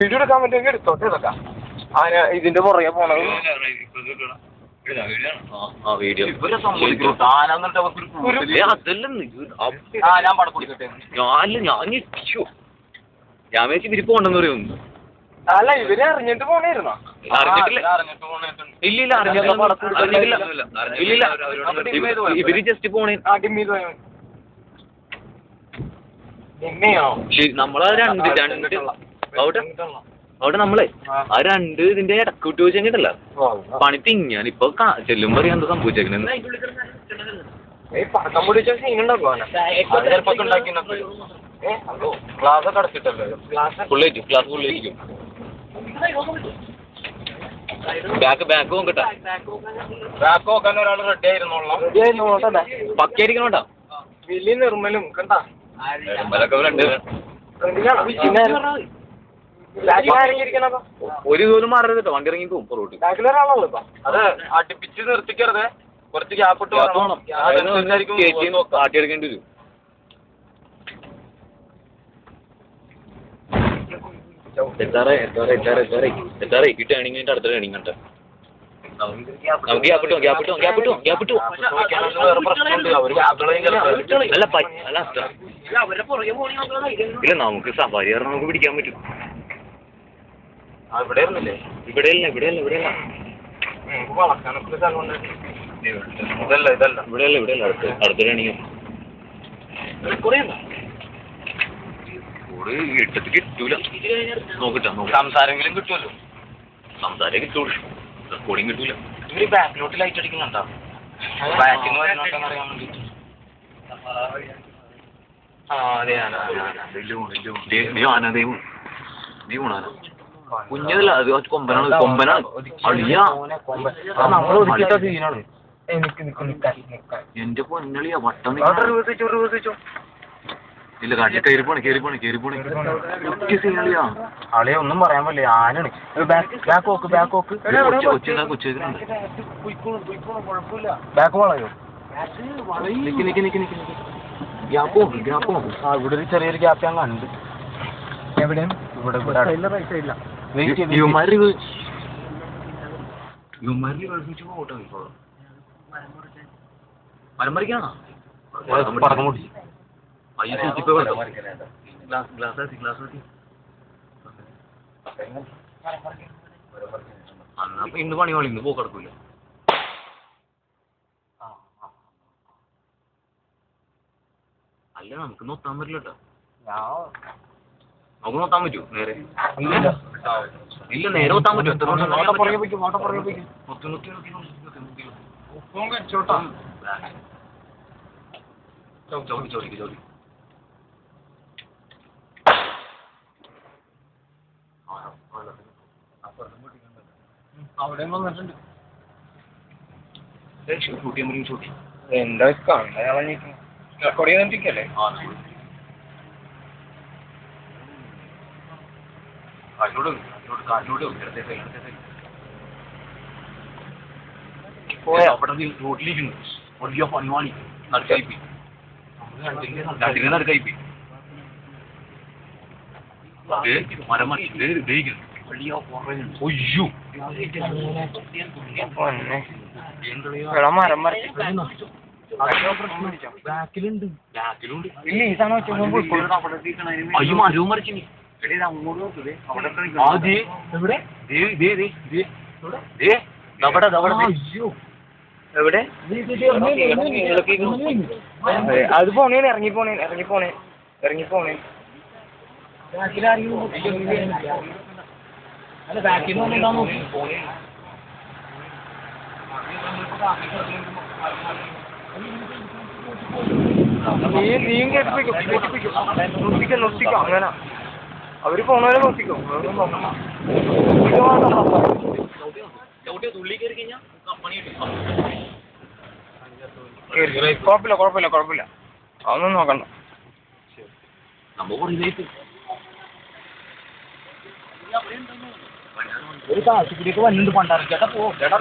Video എടുക്കാൻ പറ്റുമെങ്കിൽ എടുത്തോട്ടെ ഇതൊക്കെ ഇതിന്റെ പുറകെ പോണത് ഞാൻ ഇവര് പോണ്ടെന്ന് പറയുന്നു. അല്ല ഇവര് അറിഞ്ഞിട്ട് പോണേരുന്നോ? ഇല്ല ഇവര് ജസ്റ്റ് പോണേ. നമ്മളെ അവിടെ നമ്മളെ ആ രണ്ട് ഇതിന്റെ ഇടക്കൂട്ട് വെച്ച് കഴിഞ്ഞിട്ടല്ല പണി തിങ്ങാൻ ഇപ്പൊ ചെല്ലുമ്പോ അറിയാൻ എന്താ സംഭവിച്ചേക്കണെന്ന്. പടക്കം പൊടിച്ച സീനുണ്ടാക്കുവാ ക്ലാസ് ഒക്കെ അടച്ചിട്ടല്ലോ. ക്ലാസ് ഫുള്ളായിരിക്കും. ബാക്ക് നോക്കട്ടെ. ബാക്ക് നോക്കാൻ ഒരാൾ റെഡി ആയിരുന്നോളാം. പക്കയായിരിക്കണോട്ടാ. വലിയ നിർമ്മലും കണ്ടാ ഒരു പോലും മാറരുത് കേട്ടോ. വണ്ടി ഇറങ്ങി പോകും പുറകോട്ട്. അത് അടുപ്പിച്ച് നിർത്തിക്കരുത്. കുറച്ച് ഗ്യാപ്പ് ഇട്ട് കാട്ടിയെടുക്കേണ്ടി വരും. ടേണിംഗ് അടുത്ത ടേണിംഗ് കണ്ട നമുക്ക് ഇല്ല നമുക്ക് സഫാരി നമുക്ക് പിടിക്കാൻ പറ്റും. ഇവിടെയല്ല അടുത്ത ടേണിംഗ് ഇട്ടത്ത് കിട്ടൂല. നോക്കട്ടെ സംസാരെങ്കിലും കിട്ടുമല്ലോ. സംസാരം കിട്ടൂല. റെക്കോർഡിങ് കിട്ടൂല. ഇവര് ബാക്കിലോട്ട് ലൈറ്റ് അടിക്കുന്നുണ്ടോ? ബാക്കിന്ന് വരുന്നോട്ടെന്ന് അറിയാൻ വേണ്ടിട്ട്. കുഞ്ഞതല്ല അത് കൊമ്പനാണ്. എന്റെ പൊന്നളിയാ വട്ടം. ഇല്ല കാട്ടിൽ കയറി പോണേ. ആളെ ഒന്നും പറയാൻ പറ്റില്ല. ആനാണ് ബാക്ക് വളയോ? ഇവിടെ ഒരു ചെറിയൊരു ഗ്യാപ്പ് ഞാൻ കണ്ട്. എവിടെയും ഇവിടെ മരം മറിക്കാണോ? ഇന്ന് പണിയോളി ഇന്ന് പോക്കെടുക്കൂല. അല്ല നമുക്ക് നോക്കാൻ പറ്റില്ല കേട്ടോ. നമുക്ക് നോക്കാൻ പറ്റൂ നേരെ? ഇല്ല നേരെ നോക്കാൻ പറ്റും. എത്ര ചോദിക്കും അവിടെ വന്നിട്ടുണ്ട്. ഷൂട്ടി എന്താ റെക്കോർഡ് ചെയ്തോണ്ടിരിക്കല്ലേ? റോഡിലിരിക്കുന്നു. വലിയ പണിവാണി നടുക്കായിപ്പോയി. രണ്ടിനെ നടുക്കായിപ്പോയി. മരം മരവും മറിച്ചു. എവിടെ അത് പോണേ? ഇറങ്ങിപ്പോണേ. നീയും നോക്കിക്കോ. അങ്ങനെ അവര് പോണവരെ നോക്കിക്കോ. കുഴപ്പമില്ല. അതൊന്നും നോക്കണ്ട. ഒരു കാശുകൂടിയൊക്കെ വന്നിട്ട് പണ്ടാറ് ചേട്ടാ പോ ചേട്ടാ.